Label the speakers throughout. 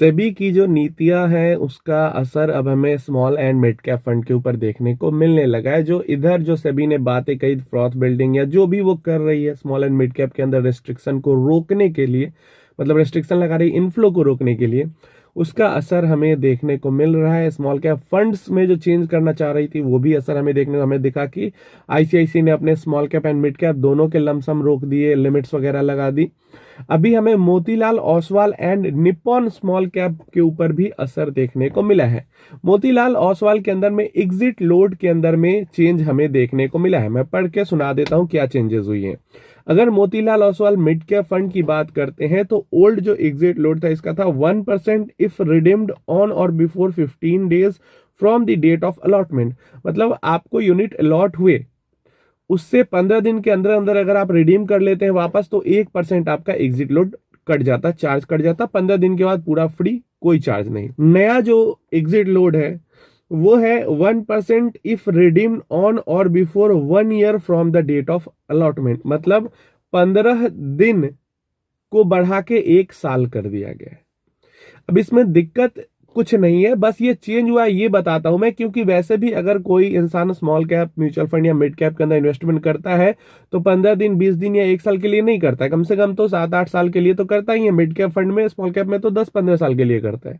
Speaker 1: सेबी की जो नीतियां हैं उसका असर अब हमें small and mid cap fund के ऊपर देखने को मिलने लगा है। जो इधर जो सेबी ने बातें कही फ्रॉथ बिल्डिंग या जो भी वो कर रही है स्मॉल एंड मिड कैप के अंदर रेस्ट्रिक्शन को रोकने के लिए, मतलब रेस्ट्रिक्शन लगा रही इनफ्लो को रोकने के लिए, उसका असर हमें देखने को मिल रहा है। स्मॉल कैप फंड्स में जो चेंज करना चाह रही थी वो भी असर हमें देखने को हमें दिखा कि आईसीआईसी ने अपने small cap and mid cap दोनों के लमसम रोक दिए, लिमिट्स वगैरह लगा दी। अभी हमें Motilal Oswal and Nippon small cap के ऊपर भी असर देखने को मिला है। मोतीलाल ओसवाल के अंदर में एग्जिट लोड के अंदर में चेंज हमें देखने को मिला है। मैं पढ़ के सुना देता हूं क्या चेंजेस हुई हैं। अगर Motilal Oswal mid cap fund की बात करते हैं तो ओल्ड जो एग्जिट लोड था इसका था 1% if redeemed on or before 15 days from the date of allotment. मतलब आपको यूनिट अलॉट हुए उससे 15 दिन के अंदर अंदर अगर आप रिडीम कर लेते हैं वापस तो 1% आपका एग्जिट लोड कट जाता, चार्ज कट जाता। 15 दिन के बाद पूरा फ्री, कोई चार्ज नहीं। नया जो एग्जिट लोड है वो है 1% if redeemed on or before 1 year from the date of allotment. मतलब 15 दिन को बढ़ा के 1 साल कर दिया गया है। अब इसमें दिक्कत कुछ नहीं है, बस ये चेंज हुआ है ये बताता हूं मैं, क्योंकि वैसे भी अगर कोई इंसान स्मॉल कैप म्यूचुअल फंड या मिड कैप के अंदर इन्वेस्टमेंट करता है तो 15 दिन 20 दिन या 1 साल के लिए नहीं करता है, कम से कम तो 7-8 साल के लिए तो करता ही है। मिड कैप फंड में, स्मॉल कैप में तो 10-15 साल के लिए करता है।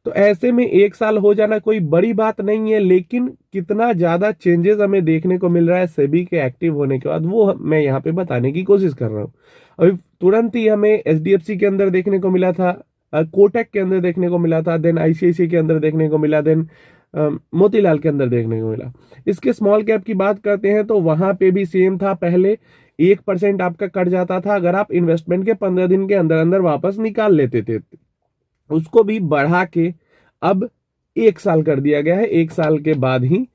Speaker 1: तो ऐसे में 1 साल हो जाना कोई बड़ी बात नहीं है, लेकिन कितना ज्यादा चेंजेस हमें देखने को मिल रहा है सेबी के एक्टिव होने के बाद वो मैं यहाँ पे बताने की कोशिश कर रहा हूँ। अभी तुरंत ही हमें एचडीएफसी के अंदर देखने को मिला था, कोटक के अंदर देखने को मिला था, देन आईसीआईसी के अंदर देखने को मिला, देन मोतीलाल के अंदर देखने को मिला। इसके स्मॉल कैप की बात करते हैं तो वहां पे भी सेम था। पहले 1% आपका कट जाता था अगर आप इन्वेस्टमेंट के 15 दिन के अंदर अंदर वापस निकाल लेते थे। उसको भी बढ़ा के अब 1 साल कर दिया गया है। 1 साल के बाद ही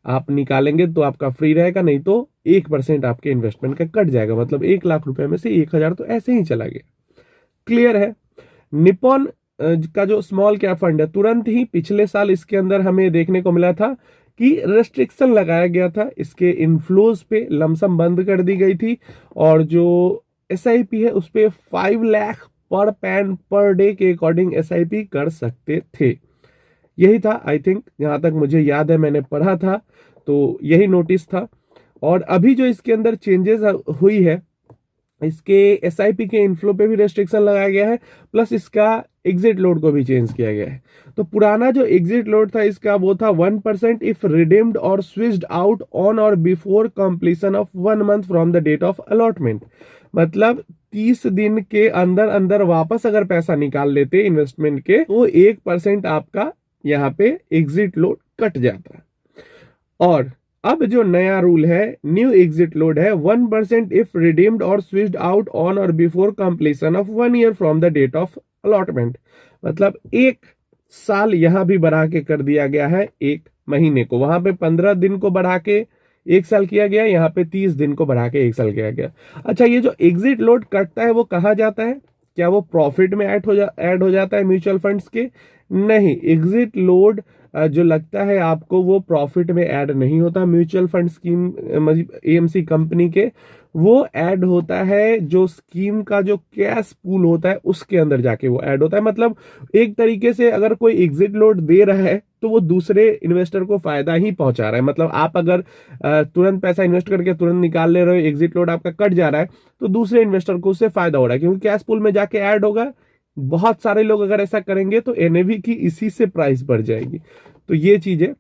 Speaker 1: आप निकालेंगे तो आपका फ्री रहेगा, नहीं तो 1% आपके इन्वेस्टमेंट का कट जाएगा। मतलब 1 लाख रुपए में से 1,000 तो ऐसे ही चला गया। क्लियर है। निप्पॉन का जो स्मॉल कैप फंड है, तुरंत ही पिछले साल इसके अंदर हमें देखने को मिला था कि रेस्ट्रिक्शन लगाया गया था, इसके इनफ्लोज पे लमसम बंद कर दी गई थी और जो एसआईपी है उस पे 5 लाख पर पैन पर डे के अकॉर्डिंग एसआईपी कर सकते थे। यही था, आई थिंक, जहां तक मुझे याद है मैंने पढ़ा था तो यही नोटिस था। और अभी जो इसके अंदर चेंजेस हुई है, इसके एसआईपी के इनफ्लो पे भी रेस्ट्रिक्शन लगाया गया है, प्लस इसका एग्जिट लोड को भी चेंज किया गया है। तो पुराना जो एग्जिट लोड था इसका वो था 1% if redeemed or switched out on or before completion of 1 month from the date of allotment. मतलब 30 दिन के अंदर अंदर वापस अगर पैसा निकाल लेते इन्वेस्टमेंट के तो 1% आपका यहाँ पे एग्जिट लोड कट जाता है। और अब जो नया रूल है, न्यू एग्जिट लोड है 1% if redeemed or switched out on or before completion of 1 year from the date of allotment. मतलब 1 साल यहां भी बढ़ा के कर दिया गया है, 1 महीने को। वहां पे 15 दिन को बढ़ा के 1 साल किया गया, यहाँ पे 30 दिन को बढ़ा के 1 साल किया गया। अच्छा, ये जो एग्जिट लोड कटता है वो कहा जाता है? क्या वो प्रॉफिट में ऐड हो जाता है म्यूचुअल फंड्स के? नहीं, एग्जिट लोड जो लगता है आपको वो प्रॉफिट में ऐड नहीं होता। Mutual fund scheme AMC company के वो ऐड होता है जो स्कीम का जो कैश पूल होता है उसके अंदर जाके वो ऐड होता है। मतलब एक तरीके से अगर कोई एग्जिट लोड दे रहा है तो वो दूसरे इन्वेस्टर को फायदा ही पहुंचा रहा है। मतलब आप अगर तुरंत पैसा इन्वेस्ट करके तुरंत निकाल ले रहे हो, एग्जिट लोड आपका कट जा रहा है, तो दूसरे इन्वेस्टर को उससे फायदा हो रहा है क्योंकि कैश पूल में जाके ऐड होगा। बहुत सारे लोग अगर ऐसा करेंगे तो एनएवी की इसी से प्राइस बढ़ जाएगी। तो ये चीज है,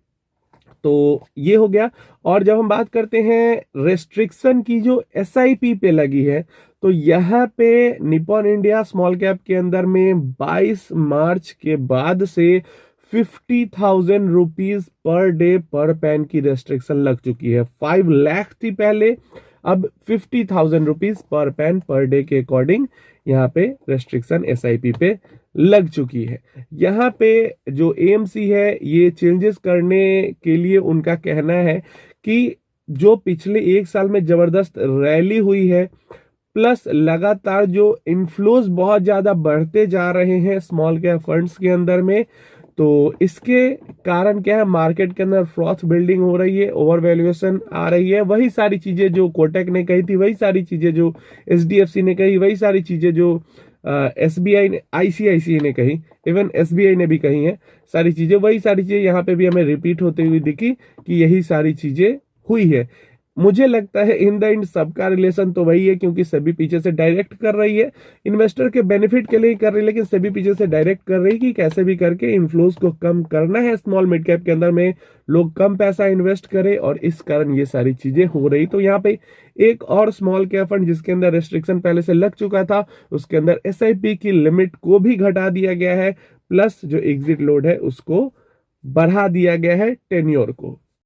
Speaker 1: तो ये हो गया। और जब हम बात करते हैं रेस्ट्रिक्शन की जो एसआईपी पे लगी है, तो यहाँ पे निप्पॉन इंडिया स्मॉल कैप के अंदर में 22 मार्च के बाद से 50,000 रुपीज पर डे पर पैन की रेस्ट्रिक्शन लग चुकी है। 5 लाख थी पहले, अब 50,000 rupees per pan per day के अकॉर्डिंग यहाँ पे रेस्ट्रिक्शन एसआईपी पे लग चुकी है। यहाँ पे जो एएमसी है ये चेंजेस करने के लिए उनका कहना है कि जो पिछले 1 साल में जबरदस्त रैली हुई है, प्लस लगातार जो इनफ्लोज बहुत ज्यादा बढ़ते जा रहे हैं स्मॉल कैप फंड्स के अंदर में, तो इसके कारण क्या है, मार्केट के अंदर फ्रॉथ बिल्डिंग हो रही है, ओवर वैल्यूएशन आ रही है। वही सारी चीजें जो कोटक ने कही थी, वही सारी चीजें जो एचडीएफसी ने कही, वही सारी चीजें जो SBI ने, ICICI ने कही, इवन SBI ने भी कही है सारी चीजें, वही सारी चीजें यहाँ पे भी हमें रिपीट होते हुए दिखी कि यही सारी चीजें हुई है। मुझे लगता है इन द एंड सबका रिलेशन तो वही है, क्योंकि सभी पीछे से डायरेक्ट कर रही है, इन्वेस्टर के बेनिफिट के लिए ही कर रही है, लेकिन सभी पीछे से डायरेक्ट कर रही है कि कैसे भी करके इनफ्लोज को कम करना है, स्मॉल मिड कैप के अंदर में लोग कम पैसा इन्वेस्ट करें, और इस कारण ये सारी चीजें हो रही। तो यहाँ पे एक और स्मॉल कैप फंड जिसके अंदर रेस्ट्रिक्शन पहले से लग चुका था, उसके अंदर SIP की लिमिट को भी घटा दिया गया है, प्लस जो एग्जिट लोड है उसको बढ़ा दिया गया है, टेन्योर को।